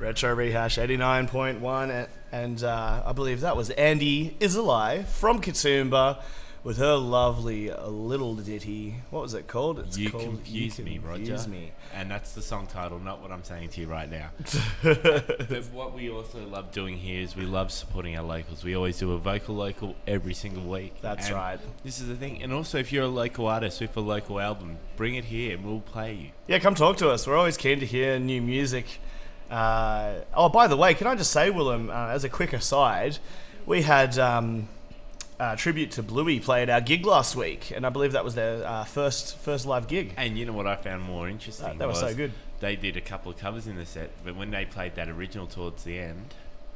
Retro Rehash 89.1, and I believe that was Andy Isolai from Katoomba with her lovely little ditty. What was it called? It's You called Confuse Me, Roger. Confuse Me. And that's the song title, not what I'm saying to you right now. But what we also love doing here is we love supporting our locals. We always do a vocal local every single week. That's and right. This is the thing. And also, if you're a local artist with a local album, bring it here and we'll play you. Yeah, come talk to us. We're always keen to hear new music. By the way, can I just say, Willem, as a quick aside, we had tribute to Bluey play at our gig last week, and I believe that was their first live gig. And you know what I found more interesting? That was so good. They did a couple of covers in the set, but when they played that original towards the end,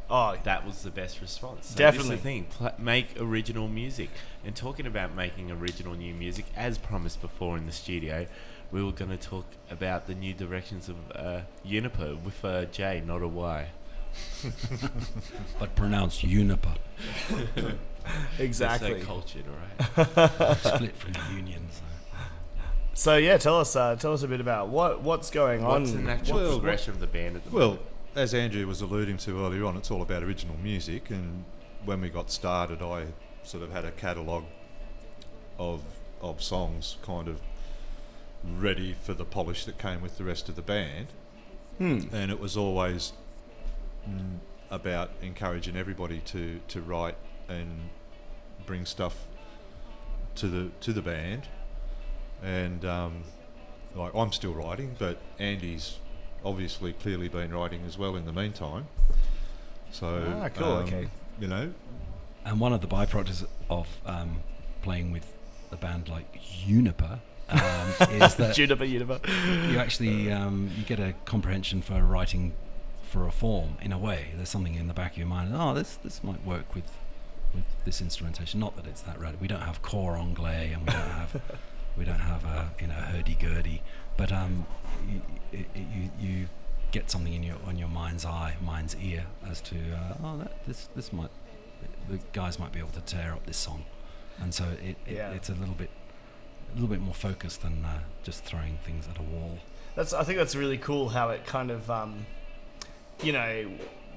that was the best response. So Definitely. This is the thing. Make original music. And talking about making original new music, as promised before in the studio, we were going to talk about the new directions of Juniper with a J, not a Y. But pronounced Juniper. Exactly. They're so cultured, right? Split from the union. So yeah, tell us a bit about what's going on. What's the natural progression of the band at the moment? Well, as Andrew was alluding to earlier on, it's all about original music, and when we got started, I sort of had a catalogue of songs kind of ready for the polish that came with the rest of the band, and it was always about encouraging everybody to write and bring stuff to the band, and like I'm still writing, but Andy's obviously clearly been writing as well in the meantime. So cool. Okay. You know, And one of the byproducts of playing with a band like Juniper is that Juniper. you actually you get a comprehension for writing for a form in a way. There's something in the back of your mind. Oh, this might work with this instrumentation. Not that it's that radical. We don't have core anglais, and we don't have hurdy gurdy. But you get something in your mind's ear as to this might, the guys might be able to tear up this song, and so it's a little bit more focused than just throwing things at a wall. I think that's really cool how it kind of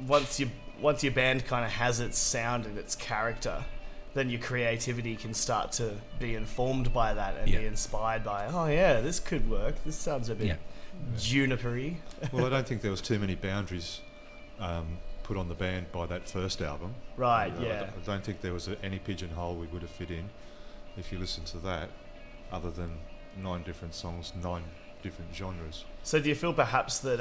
once your band kind of has its sound and its character, then your creativity can start to be informed by that and be inspired by, this could work. This sounds a bit juniper-y. well, I don't think there was too many boundaries put on the band by that first album. Right, I don't think there was any pigeonhole we would have fit in if you listen to that, other than 9 different songs, 9 different genres. So do you feel perhaps that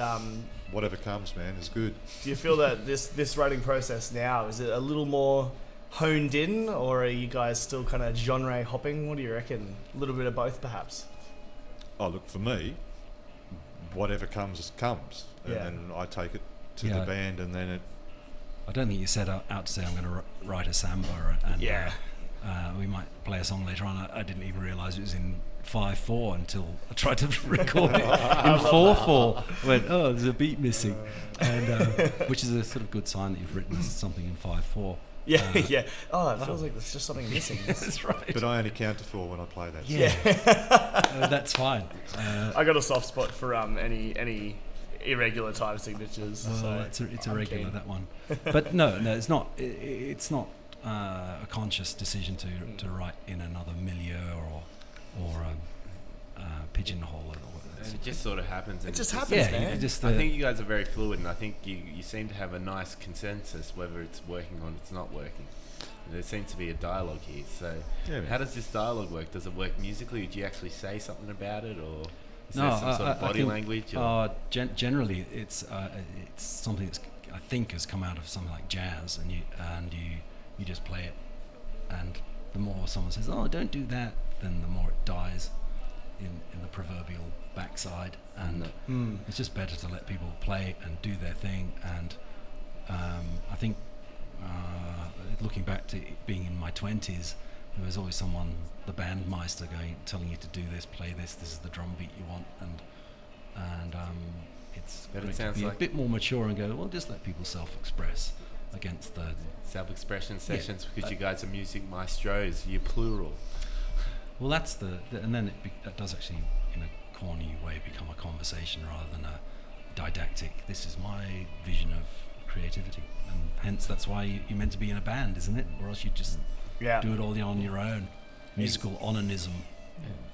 whatever comes, man, is good. do you feel that this writing process now, is it a little more honed in, or are you guys still kind of genre hopping? What do you reckon? A little bit of both, perhaps? Oh, look, for me, whatever comes, and then I take it to the band, and then it... I don't think you set out to say I'm going to write a samba, and we might play a song later on. I didn't even realise it was in 5/4 until I tried to record it in 4/4. Went, there's a beat missing, and which is a sort of good sign that you've written something in 5/4. Yeah. Oh, it feels like there's just something missing. That's right. But I only count to 4 when I play that. Yeah. That's fine. I got a soft spot for any irregular time signatures. It's irregular, keen. That one. But no, it's not. It's not a conscious decision to write in another milieu or pigeonhole. And it just sort of happens. It just happens, man. I think you guys are very fluid, and I think you seem to have a nice consensus whether it's working or it's not working. There seems to be a dialogue here. So how does this dialogue work? Does it work musically? Do you actually say something about it, or is there some sort of body language? Generally, it's something that's, I think, has come out of something like jazz, and you just play it, and the more someone says, "Oh, don't do that," then the more it dies in the proverbial backside, and it's just better to let people play and do their thing. And I think looking back to being in my 20s, there was always someone, the bandmeister, telling you to do this, play this is the drum beat you want, and it's But great it sounds to be like a bit more mature and go, well, just let people self-express against the self-expression sessions, because you guys are music maestros, you're plural. Well, that's and then it does actually, in a corny way, become a conversation rather than a didactic. This is my vision of creativity, and hence that's why you're meant to be in a band, isn't it? Or else you just do it all on your own. Musical onanism.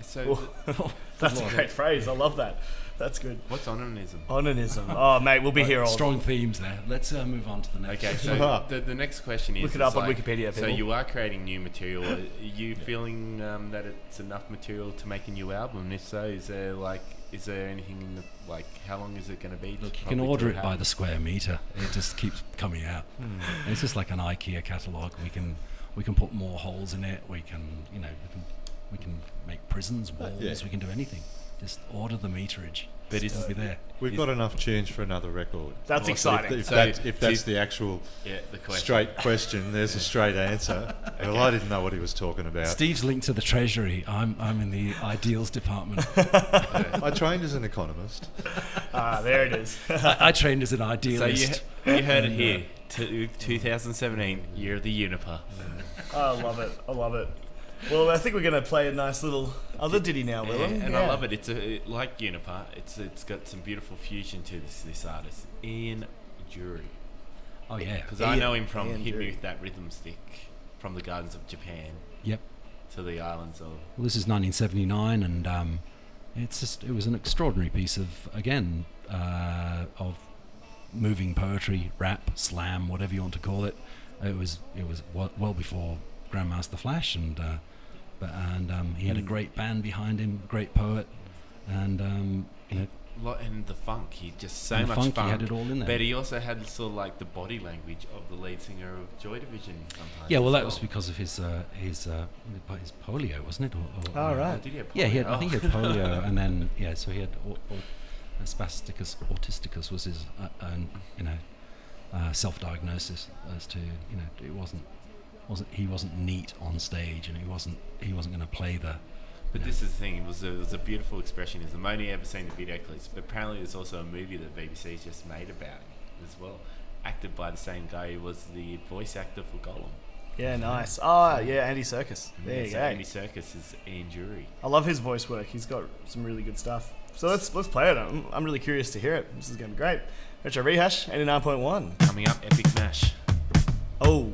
So that's a great phrase. I love that. That's good. what's onanism? Onanism. Oh, mate, we'll be here all Strong themes there. Let's move on to the next. Okay, so the next question is... Look it up on like, Wikipedia, So people. you are creating new material. Are you feeling that it's enough material to make a new album? And if so, is there anything in the, like, how long is it going to be? Look, you can order it by the square meter. It just keeps coming out. It's just like an IKEA catalogue. We can put more holes in it. We can make prisons, walls. We can do anything. Just order the meterage. But it'll be there. We've got enough change for another record. That's exciting. If that's the actual the question. straight question, there's a straight answer. Well, I didn't know what he was talking about. Steve's linked to the Treasury. I'm in the ideals department. I trained as an economist. There it is. I trained as an So idealist. you heard it here. 2017, year of the Juniper. I love it. Well, I think we're going to play a nice little other ditty now, Willem. And I love it. It's like Juniper. It's got some beautiful fusion to this artist, Ian Dury. Oh yeah. Because I know him from Ian Hit Me Dury. With That Rhythm Stick, from the gardens of Japan Yep. to the islands of... Well, this is 1979, and it was an extraordinary piece of moving poetry, rap, slam, whatever you want to call it. It was well before Grandmaster Flash, and he had a great band behind him, great poet, and And the funk, he just so and the much funk, funk. he had it all in there. But he also had sort of like the body language of the lead singer of Joy Division sometimes. Yeah, well, as that was because of his polio, wasn't it? Oh, right. Did he have Yeah, polio? I think he had polio, and then so he had spasticus autisticus was his self-diagnosis as to it wasn't neat on stage, and he wasn't going to play the. But this is the thing, it was a beautiful expressionism. I've only ever seen the video clips, but apparently there's also a movie that BBC's just made about him as well, acted by the same guy who was the voice actor for Gollum. Yeah, nice. Oh, yeah, Andy Serkis. There you so go. Andy Serkis is Ian Dury. I love his voice work. He's got some really good stuff. So let's play it. I'm really curious to hear it. This is going to be great. Retro Rehash, 89.1. Coming up, Epic Mash. Oh.